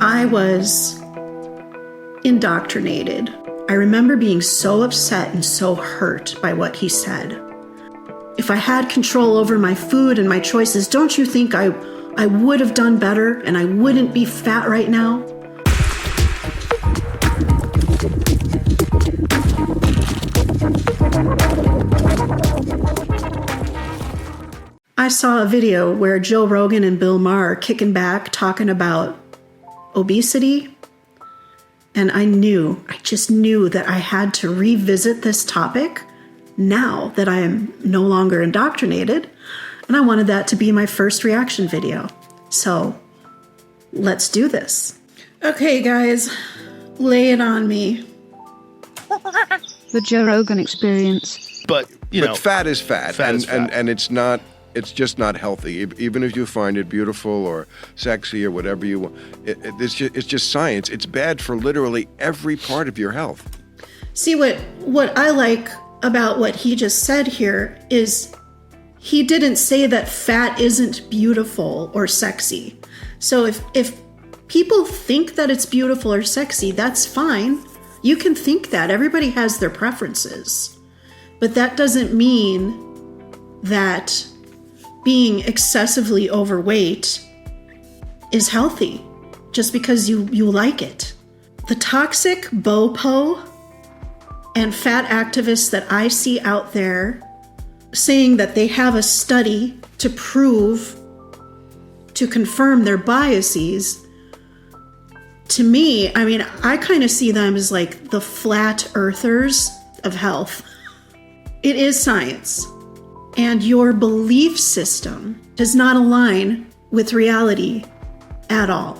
I was indoctrinated. I remember being so upset and so hurt by what he said. If I had control over my food and my choices, don't you think I would have done better and I wouldn't be fat right now? I saw a video where Joe Rogan and Bill Maher are kicking back, talking about obesity. And I just knew that I had to revisit this topic now that I am no longer indoctrinated. And I wanted that to be my first reaction video. So let's do this. Okay, guys, lay it on me. The Joe Rogan experience. But fat is fat, and it's just not healthy. Even if you find it beautiful or sexy or whatever you want, it's just science. It's bad for literally every part of your health. See, what I like about what he just said here is he didn't say that fat isn't beautiful or sexy. So if people think that it's beautiful or sexy, that's fine. You can think that. Everybody has their preferences. But that doesn't mean that being excessively overweight is healthy just because you like it. The toxic BOPO and fat activists that I see out there saying that they have a study to confirm their biases, to me, I kind of see them as like the flat earthers of health. It is science. And your belief system does not align with reality at all.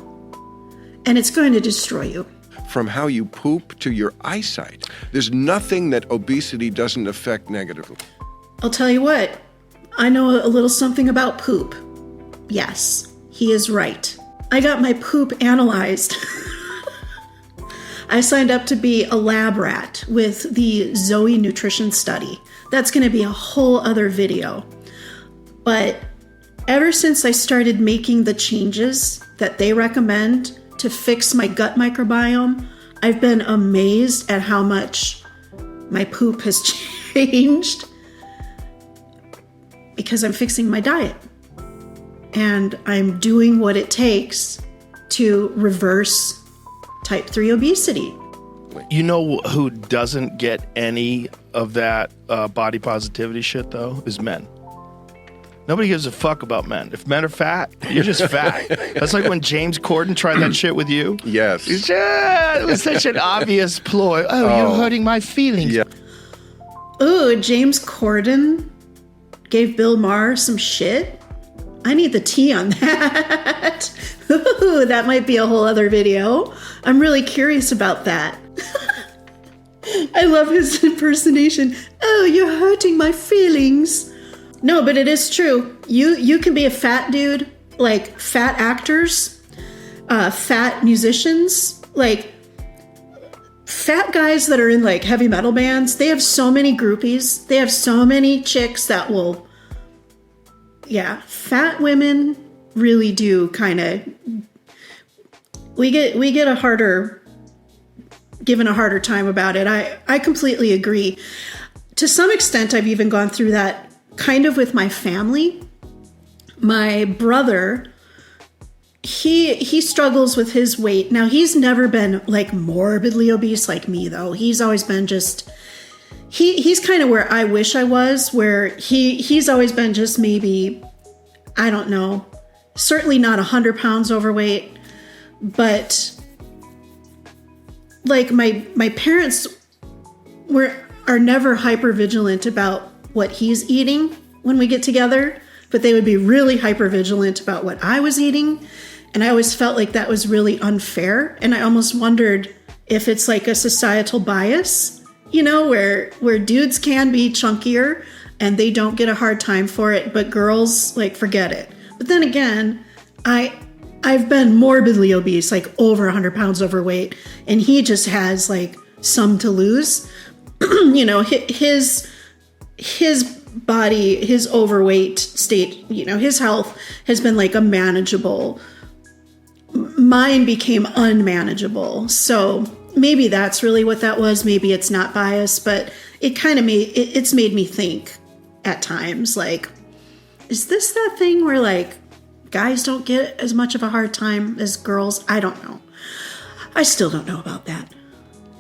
And it's going to destroy you. From how you poop to your eyesight, there's nothing that obesity doesn't affect negatively. I'll tell you what, I know a little something about poop. Yes, he is right. I got my poop analyzed. I signed up to be a lab rat with the Zoe Nutrition Study. That's going to be a whole other video. But ever since I started making the changes that they recommend to fix my gut microbiome, I've been amazed at how much my poop has changed because I'm fixing my diet. And I'm doing what it takes to reverse type 3 obesity. You know who doesn't get any of that body positivity shit, though, is men. Nobody gives a fuck about men. If men are fat, you're just fat. That's like when James Corden tried that shit with you. Yes. It was such an obvious ploy. Oh, you're hurting my feelings. Yeah. Ooh, James Corden gave Bill Maher some shit? I need the tea on that. Ooh, that might be a whole other video. I'm really curious about that. I love his impersonation. Oh, you're hurting my feelings. No, but it is true. You can be a fat dude, like fat actors, fat musicians, like fat guys that are in like heavy metal bands. They have so many groupies. They have so many chicks that will, fat women really do kind of, we get given a harder time about it. I completely agree. To some extent, I've even gone through that kind of with my family. My brother, he struggles with his weight. Now, he's never been like morbidly obese like me, though. He's always been just, he's kind of where I wish I was, where he's always been just maybe, I don't know, certainly not 100 pounds overweight, but like my parents are never hyper vigilant about what he's eating when we get together, but they would be really hyper vigilant about what I was eating. And I always felt like that was really unfair. And I almost wondered if it's like a societal bias, where dudes can be chunkier and they don't get a hard time for it, but girls, like, forget it. But then again, I've been morbidly obese, like over 100 pounds overweight, and he just has like some to lose. His body, his overweight state, his health has been like a manageable mine became unmanageable. So maybe that's really what that was. Maybe it's not bias, but it kind of it's made me think at times, like, is this that thing where like guys don't get as much of a hard time as girls? I don't know. I still don't know about that.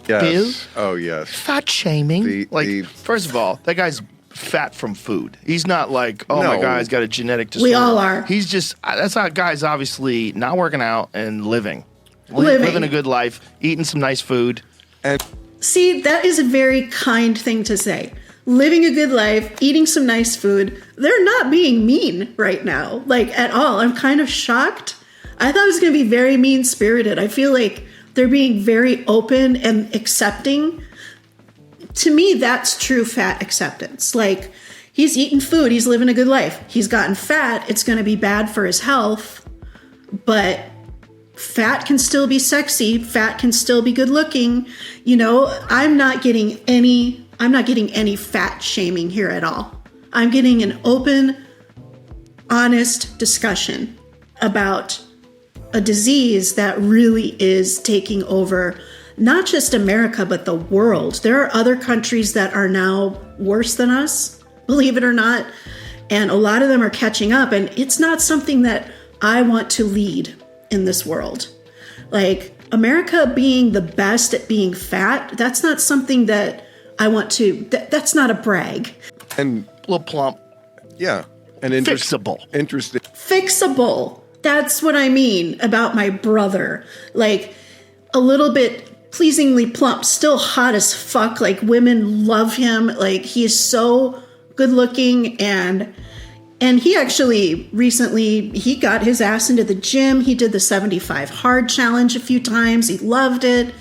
Yes. Oh, yes. Fat shaming. First of all, that guy's fat from food. He's not like, oh my God, he's got a genetic disorder. We all are. He's just, that's how guys obviously not working out and living a good life, eating some nice food. And see, that is a very kind thing to say. Living a good life, eating some nice food. They're not being mean right now, like at all. I'm kind of shocked. I thought it was going to be very mean-spirited. I feel like they're being very open and accepting. To me, that's true fat acceptance. Like, he's eating food, he's living a good life. He's gotten fat, it's going to be bad for his health, but fat can still be sexy, fat can still be good looking. You know, I'm not getting any fat shaming here at all. I'm getting an open, honest discussion about a disease that really is taking over not just America, but the world. There are other countries that are now worse than us, believe it or not. And a lot of them are catching up. And it's not something that I want to lead in this world. Like, America being the best at being fat, that's not something that I want to, that's not a brag. And a little plump. Yeah. And fixable. Interesting. Fixable. That's what I mean about my brother. Like, a little bit pleasingly plump, still hot as fuck. Like, women love him. Like, he is so good looking. And he actually recently, he got his ass into the gym. He did the 75 hard challenge a few times. He loved it.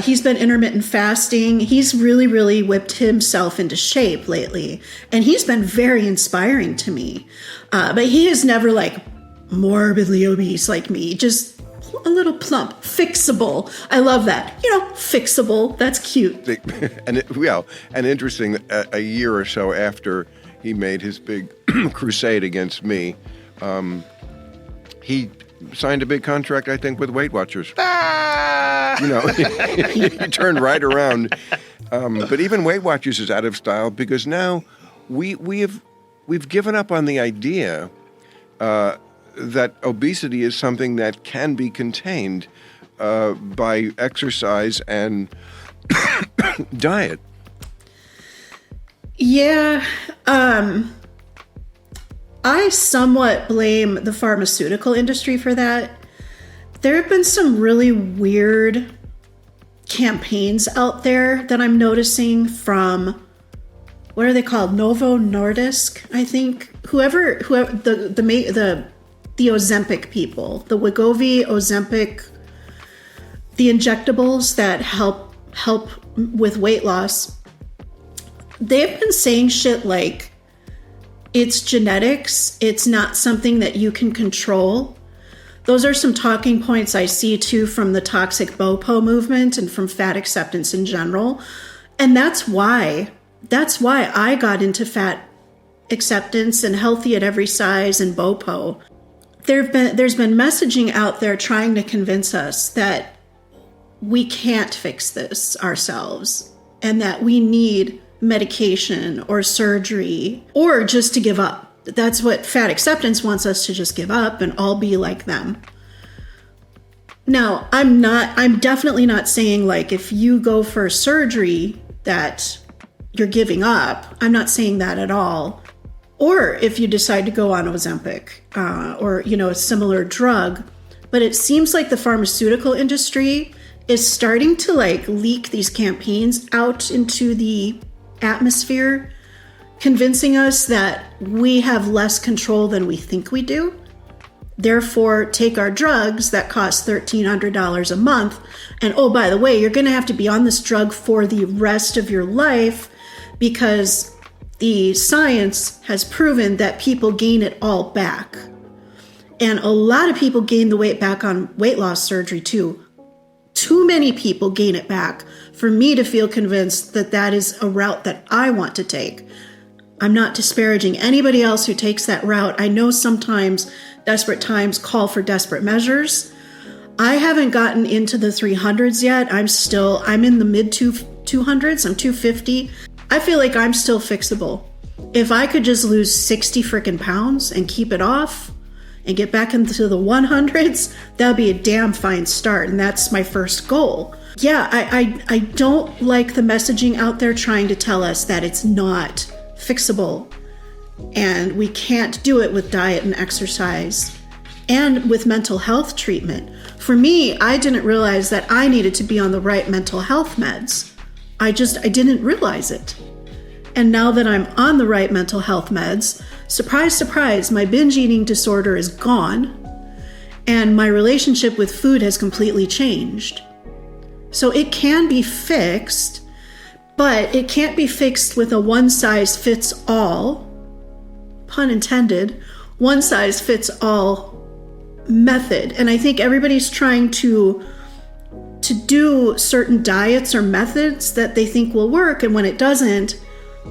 He's been intermittent fasting. He's really, really whipped himself into shape lately. And he's been very inspiring to me. But he is never like morbidly obese like me, just a little plump, fixable. I love that. You know, fixable. That's cute. And interesting, a year or so after he made his big crusade against me, he signed a big contract, I think, with Weight Watchers. You know, he turned right around. But even Weight Watchers is out of style because now we've given up on the idea that obesity is something that can be contained by exercise and diet. Yeah. I somewhat blame the pharmaceutical industry for that. There have been some really weird campaigns out there that I'm noticing from, what are they called? Novo Nordisk, I think. Whoever the Ozempic people, the Wegovy, Ozempic, the injectables that help with weight loss. They've been saying shit like, it's genetics, it's not something that you can control. Those are some talking points I see too from the toxic BOPO movement and from fat acceptance in general. And that's why I got into fat acceptance and healthy at every size and BOPO. There's been messaging out there trying to convince us that we can't fix this ourselves and that we need medication or surgery or just to give up. That's what fat acceptance wants us to just give up and all be like them. Now, I'm definitely not saying like if you go for surgery that you're giving up. I'm not saying that at all. Or if you decide to go on Ozempic or, you know, a similar drug. But it seems like the pharmaceutical industry is starting to like leak these campaigns out into the atmosphere, convincing us that we have less control than we think we do. Therefore, take our drugs that cost $1,300 a month. And oh, by the way, you're going to have to be on this drug for the rest of your life because the science has proven that people gain it all back. And a lot of people gain the weight back on weight loss surgery too. Too many people gain it back for me to feel convinced that that is a route that I want to take. I'm not disparaging anybody else who takes that route. I know sometimes desperate times call for desperate measures. I haven't gotten into the 300s yet. I'm in the mid 200s. I'm 250. I feel like I'm still fixable. If I could just lose 60 freaking pounds and keep it off and get back into the 100s, that would be a damn fine start. And that's my first goal. Yeah, I don't like the messaging out there trying to tell us that it's not fixable and we can't do it with diet and exercise and with mental health treatment. For me, I didn't realize that I needed to be on the right mental health meds. I didn't realize it. And now that I'm on the right mental health meds, surprise, surprise, my binge eating disorder is gone and my relationship with food has completely changed. So it can be fixed, but it can't be fixed with a one-size-fits-all, pun intended, one-size-fits-all method. And I think everybody's trying to do certain diets or methods that they think will work, and when it doesn't,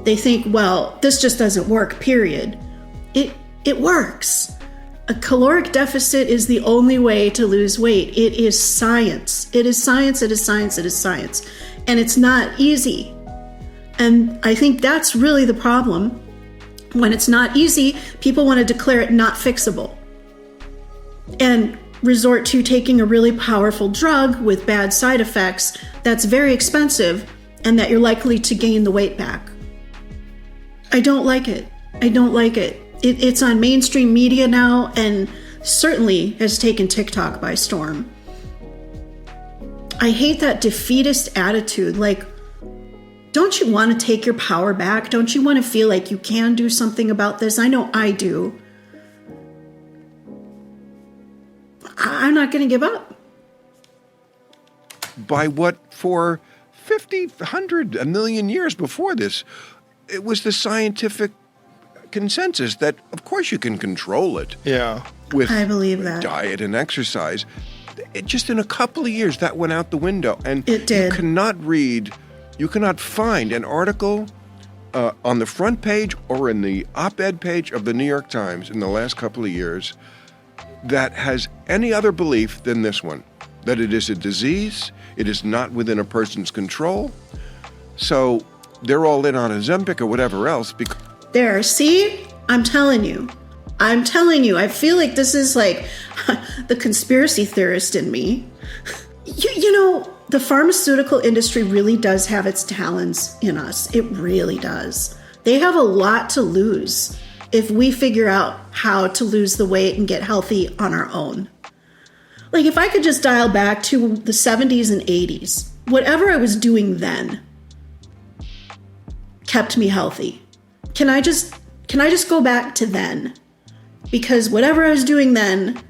they think, well, this just doesn't work, period. It works. A caloric deficit is the only way to lose weight. It is science. It is science, it is science, it is science. And it's not easy. And I think that's really the problem. When it's not easy, people want to declare it not fixable and resort to taking a really powerful drug with bad side effects that's very expensive and that you're likely to gain the weight back. I don't like it. I don't like it. It's on mainstream media now and certainly has taken TikTok by storm. I hate that defeatist attitude. Like, don't you want to take your power back? Don't you want to feel like you can do something about this? I know I do. I'm not going to give up. By what, for 50, 100, a million years before this, it was the scientific consensus that, of course, you can control it. Yeah. With I believe that. Diet and exercise. It just in a couple of years, that went out the window. And it did. You cannot find an article on the front page or in the op-ed page of the New York Times in the last couple of years that has any other belief than this one, that it is a disease, it is not within a person's control. So they're all in on Ozempic or whatever else. There, see? I'm telling you. I feel like this is like the conspiracy theorist in me. You know, the pharmaceutical industry really does have its talons in us. It really does. They have a lot to lose if we figure out how to lose the weight and get healthy on our own. Like, if I could just dial back to the 70s and 80s, whatever I was doing then kept me healthy. Can I just go back to then? Because whatever I was doing then,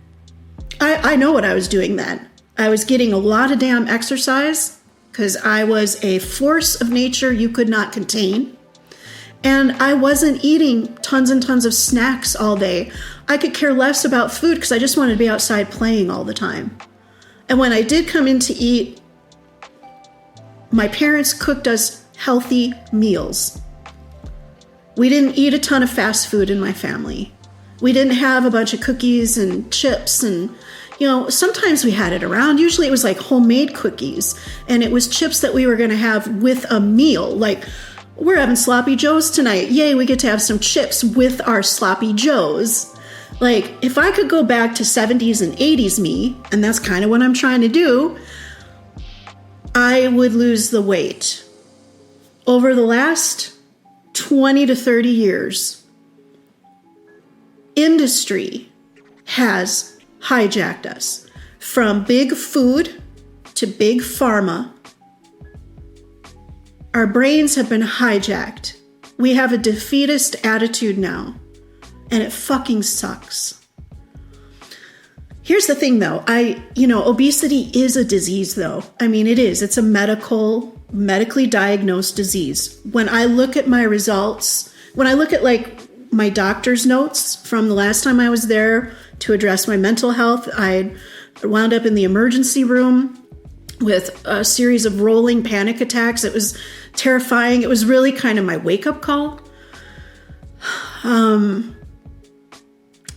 I know what I was doing then. I was getting a lot of damn exercise because I was a force of nature you could not contain. And I wasn't eating tons and tons of snacks all day. I could care less about food because I just wanted to be outside playing all the time. And when I did come in to eat, my parents cooked us healthy meals. We didn't eat a ton of fast food in my family. We didn't have a bunch of cookies and chips and, you know, sometimes we had it around. Usually it was like homemade cookies and it was chips that we were going to have with a meal. Like, we're having sloppy joes tonight. Yay, we get to have some chips with our sloppy joes. Like, if I could go back to 70s and 80s me, and that's kind of what I'm trying to do, I would lose the weight. Over the last 20 to 30 years, industry has hijacked us. From big food to big pharma, our brains have been hijacked. We have a defeatist attitude now, and it fucking sucks. Here's the thing though, obesity is a disease though. I mean, it is. It's a medically diagnosed disease. When I look at my results, when I look at like my doctor's notes from the last time I was there to address my mental health, I wound up in the emergency room with a series of rolling panic attacks. It was terrifying. It was really kind of my wake-up call.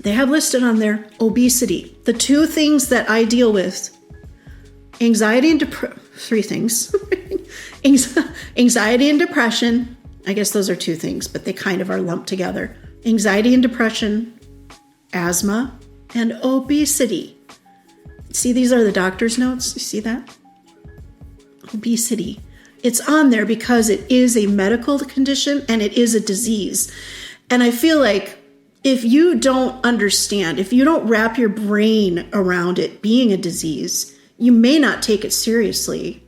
They have listed on there obesity. The two things that I deal with anxiety and three things. Anxiety and depression. I guess those are two things, but they kind of are lumped together. Anxiety and depression, asthma, and obesity. See, these are the doctor's notes. You see that? Obesity. It's on there because it is a medical condition and it is a disease. And I feel like if you don't understand, if you don't wrap your brain around it being a disease, you may not take it seriously.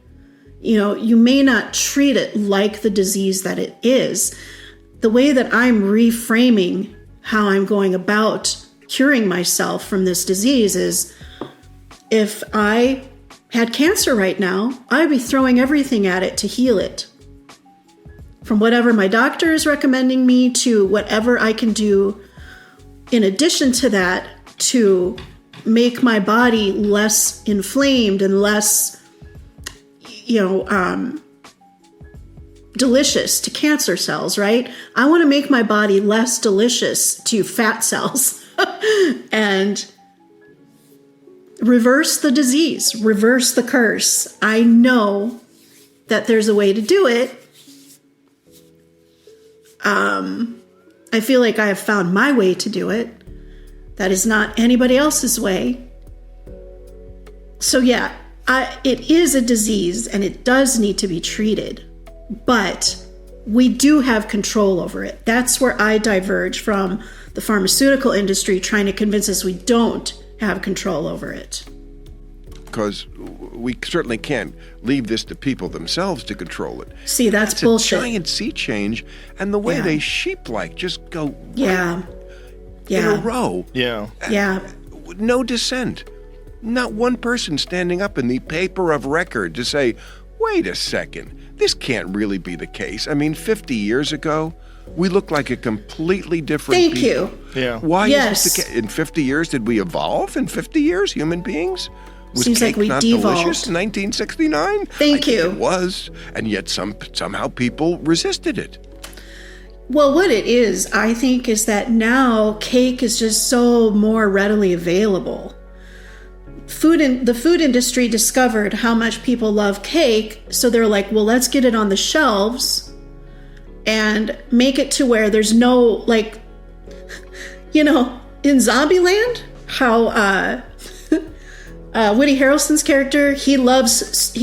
You may not treat it like the disease that it is. The way that I'm reframing how I'm going about curing myself from this disease is, if I had cancer right now, I'd be throwing everything at it to heal it. From whatever my doctor is recommending me to whatever I can do in addition to that to make my body less inflamed and less, delicious to cancer cells, right? I want to make my body less delicious to fat cells and reverse the disease, reverse the curse. I know that there's a way to do it. I feel like I have found my way to do it. That is not anybody else's way. So yeah, it is a disease and it does need to be treated, but we do have control over it. That's where I diverge from the pharmaceutical industry trying to convince us we don't have control over it. Because we certainly can't leave this to people themselves to control it. See, that's bullshit. A giant sea change, and the way they sheep-like just go in a row. Yeah. No dissent. Not one person standing up in the paper of record to say, wait a second, this can't really be the case. I mean, 50 years ago, we looked like a completely different Thank people. you. Yeah. Why is this the case? In 50 years, did we evolve? In 50 years, human beings? Was Seems cake like we not devolved. delicious in 1969? Thank you. It was, and yet somehow people resisted it. Well, what it is, I think, is that now cake is just so more readily available. The food industry discovered how much people love cake, so they're like, well, let's get it on the shelves and make it to where there's no, like, in Zombieland, how Woody Harrelson's character, he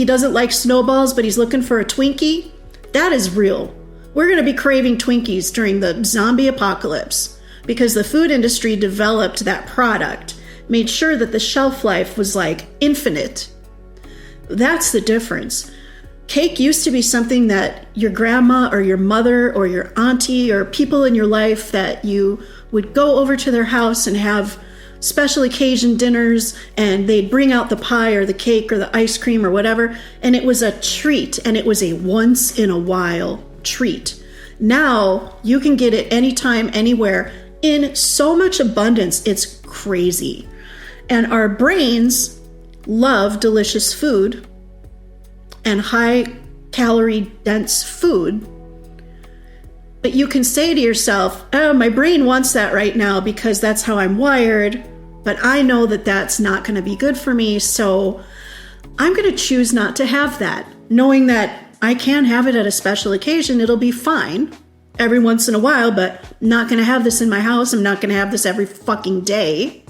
doesn't like snowballs, but he's looking for a Twinkie. That is real. We're going to be craving Twinkies during the zombie apocalypse because the food industry developed that product, made sure that the shelf life was like infinite. That's the difference. Cake used to be something that your grandma or your mother or your auntie or people in your life that you would go over to their house and have special occasion dinners, and they'd bring out the pie or the cake or the ice cream or whatever, and it was a treat, and it was a once in a while treat. Now you can get it anytime, anywhere, in so much abundance, it's crazy. And our brains love delicious food and high calorie dense food. But you can say to yourself, oh, my brain wants that right now because that's how I'm wired, but I know that that's not going to be good for me, so I'm going to choose not to have that, knowing that I can have it at a special occasion. It'll be fine every once in a while, but I'm not going to have this in my house. I'm not going to have this every fucking day.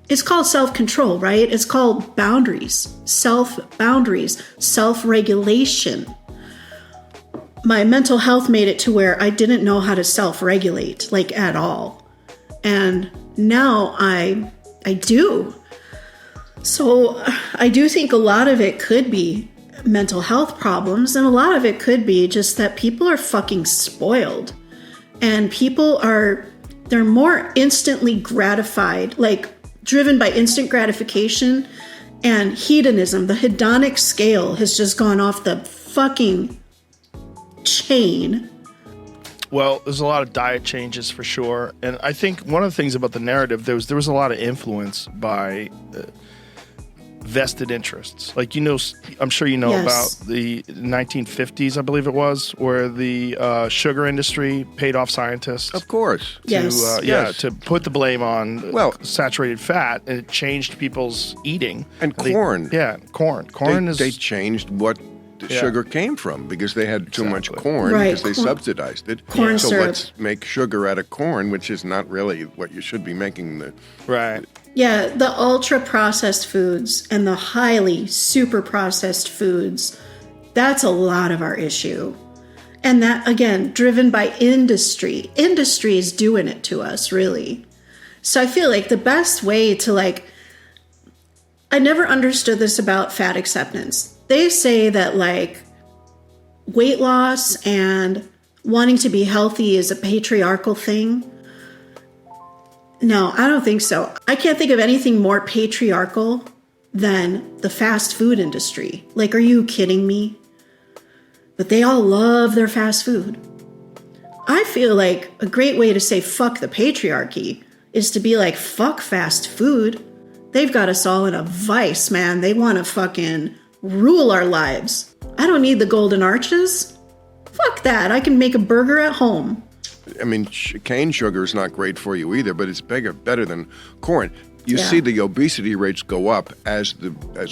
It's called self-control, right? It's called boundaries, self-boundaries, self-regulation. My mental health made it to where I didn't know how to self-regulate, like at all. And now I do. So I do think a lot of it could be mental health problems, and a lot of it could be just that people are fucking spoiled. And they're more instantly gratified, like driven by instant gratification and hedonism. The hedonic scale has just gone off the fucking chain. Well, there's a lot of diet changes for sure, and I think one of the things about the narrative, there was a lot of influence by vested interests. Like, I'm sure you know Yes. about the 1950s, I believe it was, where the sugar industry paid off scientists. Of course. Yes. Yes. To put the blame on Well- saturated fat, and it changed people's eating. And corn. Corn is... They changed what the sugar came from because they had too much Exactly. corn Right, because they corn- subsidized it. corn so syrup. let's make sugar out of corn, which is not really what you should be making the... Right. Yeah, the ultra processed foods and the highly super processed foods, that's a lot of our issue. And that, again, driven by industry. Industry is doing it to us, really. So I feel like the best way to, like, I never understood this about fat acceptance. They say that, like, weight loss and wanting to be healthy is a patriarchal thing. No, I don't think so. I can't think of anything more patriarchal than the fast food industry. Like, are you kidding me? But they all love their fast food. I feel like a great way to say fuck the patriarchy is to be like, fuck fast food. They've got us all in a vice, man. They want to fucking rule our lives. I don't need the golden arches. Fuck that. I can make a burger at home. I mean, cane sugar is not great for you either, but it's better than corn. You Yeah. see the obesity rates go up as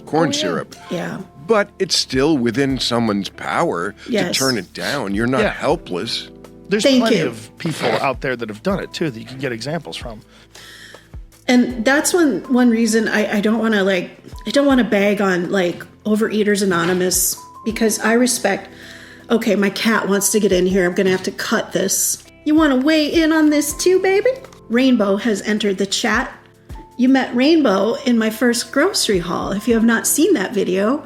corn syrup. Yeah. But it's still within someone's power to Yes. turn it down. You're not Yeah. helpless. There's Thank plenty you. of people out there that have done it, too, that you can get examples from. And that's one reason I don't want to bag on like Overeaters Anonymous, because I respect, okay, my cat wants to get in here. I'm going to have to cut this. You want to weigh in on this too, baby? Rainbow has entered the chat. You met Rainbow in my first grocery haul. If you have not seen that video,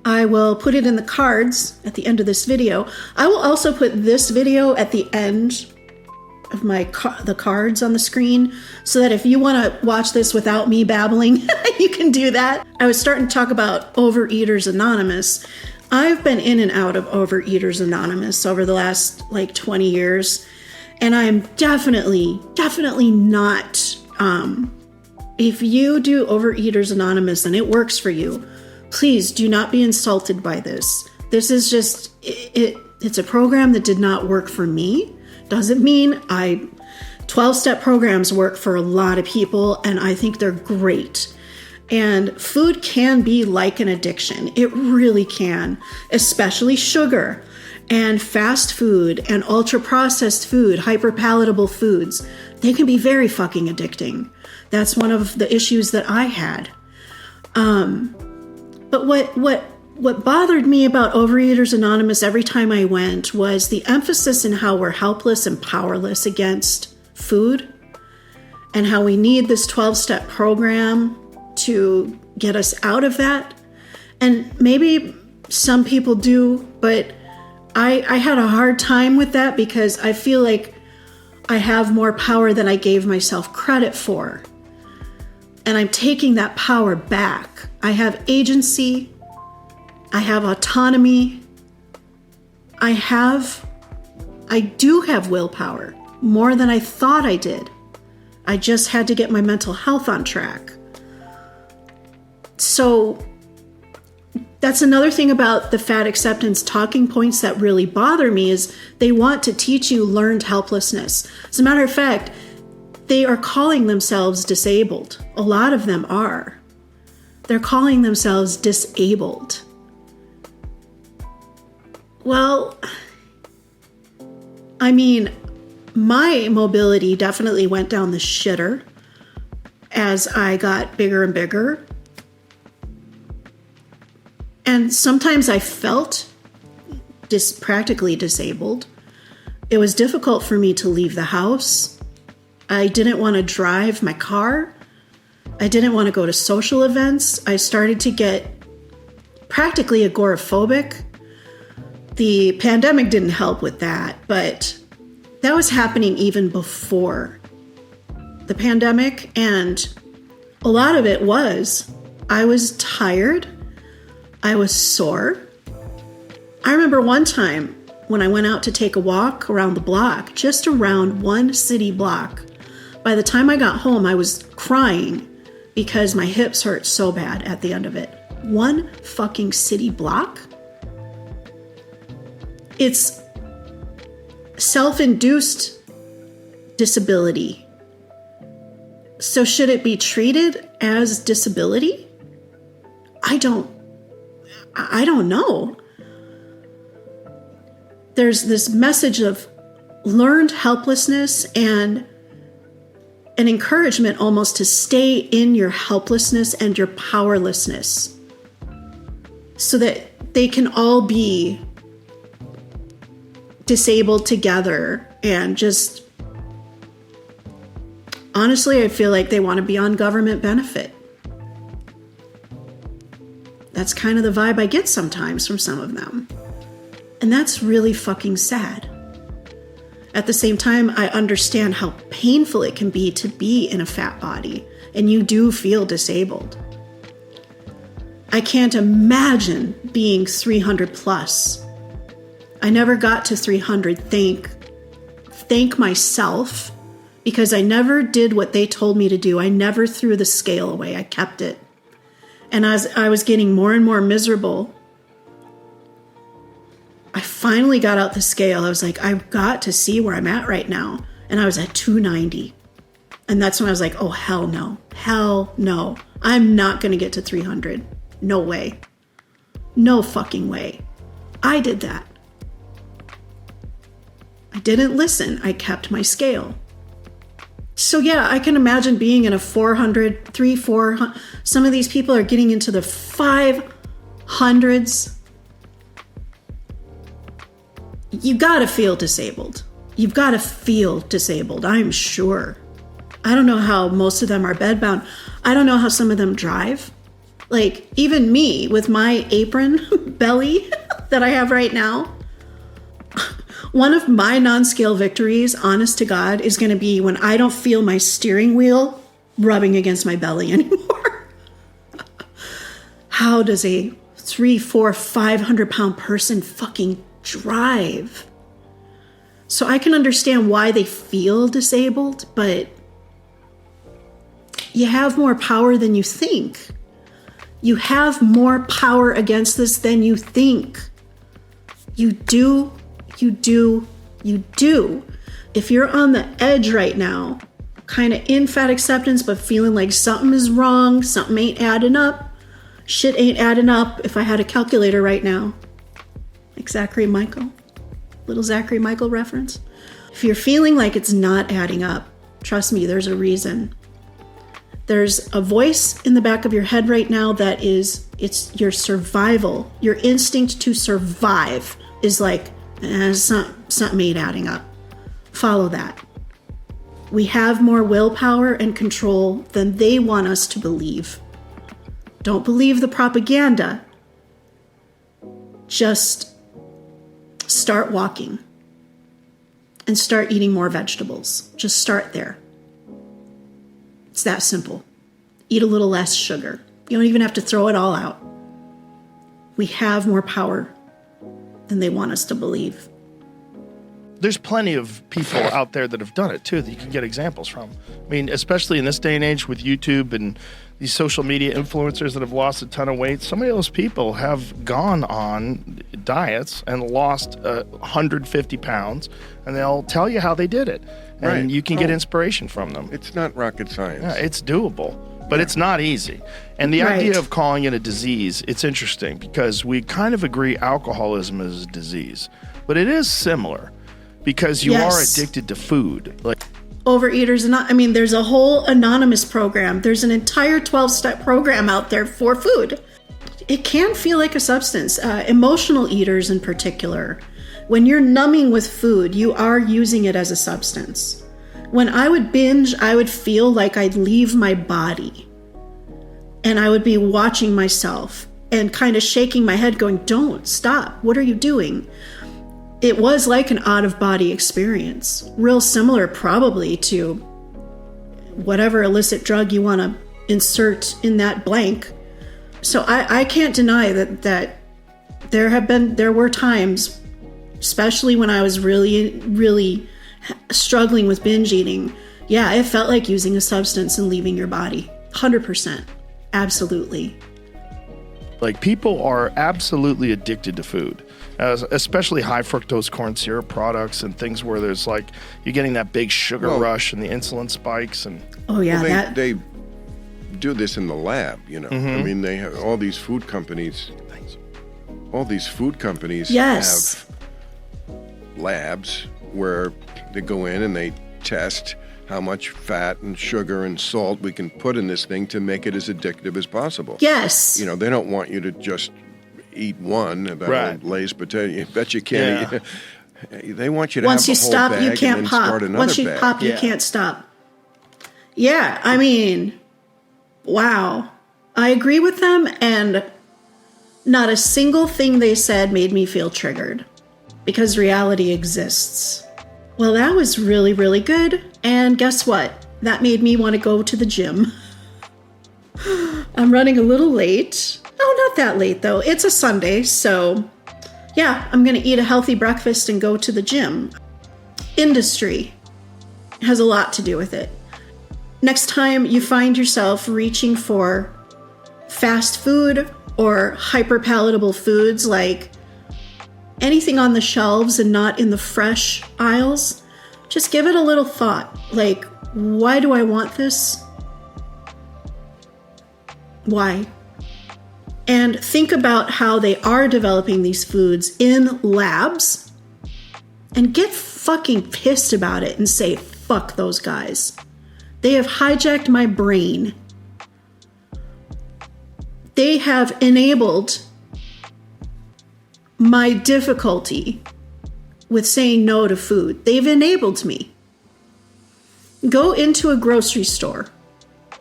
I will put it in the cards at the end of this video. I will also put this video at the end of the cards on the screen, so that if you want to watch this without me babbling, you can do that. I was starting to talk about Overeaters Anonymous. I've been in and out of Overeaters Anonymous over the last like 20 years, and I'm definitely not. If you do Overeaters Anonymous and it works for you, please do not be insulted by this. This is just it's a program that did not work for me. Doesn't mean 12-step programs work for a lot of people, and I think they're great. And food can be like an addiction. It really can, especially sugar and fast food and ultra-processed food, hyper-palatable foods. They can be very fucking addicting. That's one of the issues that I had. But what bothered me about Overeaters Anonymous every time I went was the emphasis in how we're helpless and powerless against food, and how we need this 12-step program to get us out of that. And maybe some people do, but I had a hard time with that because I feel like I have more power than I gave myself credit for. And I'm taking that power back. I have agency. I have autonomy. I do have willpower, more than I thought I did. I just had to get my mental health on track. So that's another thing about the fat acceptance talking points that really bother me, is they want to teach you learned helplessness. As a matter of fact, they are calling themselves disabled. A lot of them are. They're calling themselves disabled. Well, I mean, my mobility definitely went down the shitter as I got bigger and bigger. And sometimes I felt practically disabled. It was difficult for me to leave the house. I didn't want to drive my car. I didn't want to go to social events. I started to get practically agoraphobic. The pandemic didn't help with that, but that was happening even before the pandemic. And a lot of it was, I was tired. I was sore. I remember one time when I went out to take a walk around the block, just around one city block. By the time I got home, I was crying because my hips hurt so bad at the end of it. one fucking city block. It's self-induced disability. So should it be treated as disability? I don't know. There's this message of learned helplessness and an encouragement almost to stay in your helplessness and your powerlessness so that they can all be disabled together. And just honestly, I feel like they want to be on government benefit. That's kind of the vibe I get sometimes from some of them. And that's really fucking sad. At the same time, I understand how painful it can be to be in a fat body, and you do feel disabled. I can't imagine being 300 plus. I never got to 300, thank myself, because I never did what they told me to do. I never threw the scale away. I kept it. And as I was getting more and more miserable, I finally got out the scale. I was like, I've got to see where I'm at right now. And I was at 290. And that's when I was like, oh, hell no. Hell no. I'm not going to get to 300. No way. No fucking way. I did that. I didn't listen. I kept my scale. So yeah, I can imagine being in a 400, 400. Some of these people are getting into the 500s. You gotta feel disabled. You've gotta feel disabled, I'm sure. I don't know how most of them are bedbound. I don't know how some of them drive. Like, even me with my apron belly that I have right now, one of my non-scale victories, honest to God, is going to be when I don't feel my steering wheel rubbing against my belly anymore. How does a 300, 400, 500 pound person fucking drive? So I can understand why they feel disabled, but you have more power than you think. You have more power against this than you think. You do. If you're on the edge right now, kind of in fat acceptance, but feeling like something is wrong, something ain't adding up, shit ain't adding up. If I had a calculator right now, like Zachary Michael, little Zachary Michael reference. If you're feeling like it's not adding up, trust me, there's a reason. There's a voice in the back of your head right now that it's your survival. Your instinct to survive is like, something ain't adding up. Follow that. We have more willpower and control than they want us to believe. Don't believe the propaganda. Just start walking and start eating more vegetables. Just start there. It's that simple. Eat a little less sugar. You don't even have to throw it all out. We have more power than they want us to believe. There's plenty of people out there that have done it too that you can get examples from. I mean, especially in this day and age with YouTube and these social media influencers that have lost a ton of weight. Some of those people have gone on diets and lost 150 pounds, and they'll tell you how they did it. And Right. you can get inspiration from them. It's not rocket science. Yeah, it's doable, but it's not easy. And the Right. idea of calling it a disease, it's interesting because we kind of agree alcoholism is a disease, but it is similar because you are Yes. addicted to food. Like, Overeaters, there's a whole anonymous program. There's an entire 12-step program out there for food. It can feel like a substance. Emotional eaters in particular. When you're numbing with food, you are using it as a substance. When I would binge, I would feel like I'd leave my body. And I would be watching myself and kind of shaking my head going, don't, stop, what are you doing? It was like an out-of-body experience. Real similar probably to whatever illicit drug you want to insert in that blank. So I can't deny that there were times, especially when I was really, really struggling with binge eating. Yeah, it felt like using a substance and leaving your body. 100%. Absolutely. Like, people are absolutely addicted to food, especially high fructose corn syrup products and things where there's like, you're getting that big sugar rush and the insulin spikes. And Oh, yeah. Well, they do this in the lab, you know. I mean, they have all these food companies. All these food companies Yes. have labs where they go in and they test how much fat and sugar and salt we can put in this thing to make it as addictive as possible. Yes. You know, they don't want you to just eat one, that old Lay's potato. You bet you can't eat. They want you to Once have you the whole stop, bag you and can't then pop. start another Once you bag. pop, you can't stop. Yeah, I mean, wow. I agree with them, and not a single thing they said made me feel triggered, because reality exists. Well, that was really, really good. And guess what? That made me want to go to the gym. I'm running a little late. Oh, not that late, though. It's a Sunday, so yeah, I'm going to eat a healthy breakfast and go to the gym. Industry has a lot to do with it. Next time you find yourself reaching for fast food or hyper-palatable foods like anything on the shelves and not in the fresh aisles, just give it a little thought. Like, why do I want this? Why? And think about how they are developing these foods in labs and get fucking pissed about it and say, fuck those guys. They have hijacked my brain. They have enabled my difficulty with saying no to food. They've enabled me. Go into a grocery store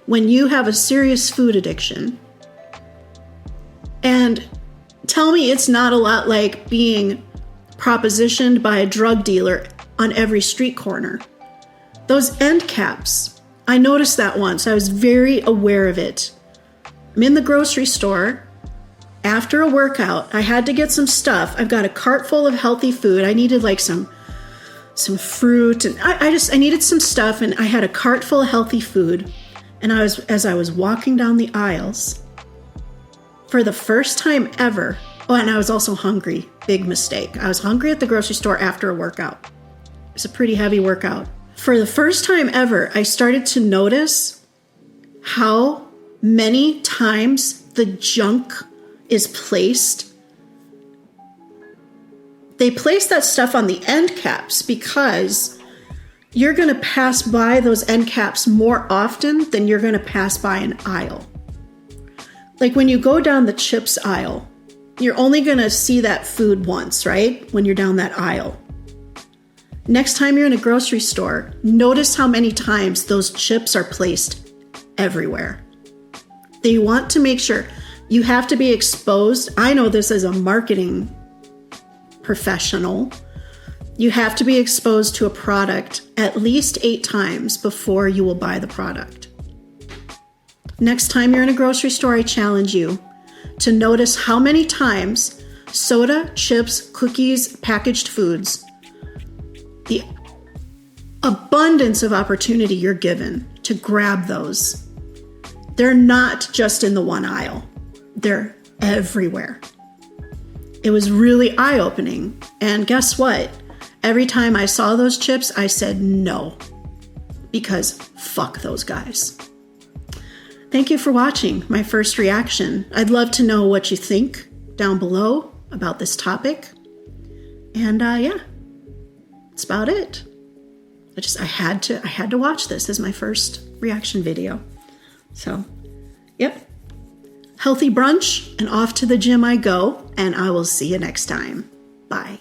when you have a serious food addiction and tell me it's not a lot like being propositioned by a drug dealer on every street corner. Those end caps, I noticed that once. I was very aware of it. I'm in the grocery store. After a workout, I had to get some stuff. I've got a cart full of healthy food. I needed like some fruit, and I needed some stuff, and I had a cart full of healthy food. And as I was walking down the aisles, for the first time ever, and I was also hungry. Big mistake. I was hungry at the grocery store after a workout. It was a pretty heavy workout. For the first time ever, I started to notice how many times the junk is placed. They place that stuff on the end caps because you're going to pass by those end caps more often than you're going to pass by an aisle. Like when you go down the chips aisle, you're only going to see that food once, right? When you're down that aisle. Next time you're in a grocery store, notice how many times those chips are placed everywhere. They want to make sure. You have to be exposed. I know this as a marketing professional. You have to be exposed to a product at least 8 times before you will buy the product. Next time you're in a grocery store, I challenge you to notice how many times soda, chips, cookies, packaged foods, the abundance of opportunity you're given to grab those. They're not just in the one aisle. They're everywhere. It was really eye-opening. And guess what? Every time I saw those chips, I said no. Because fuck those guys. Thank you for watching my first reaction. I'd love to know what you think down below about this topic. And yeah, that's about it. I had to watch this as my first reaction video. So, yep. Healthy brunch, and off to the gym I go, and I will see you next time. Bye.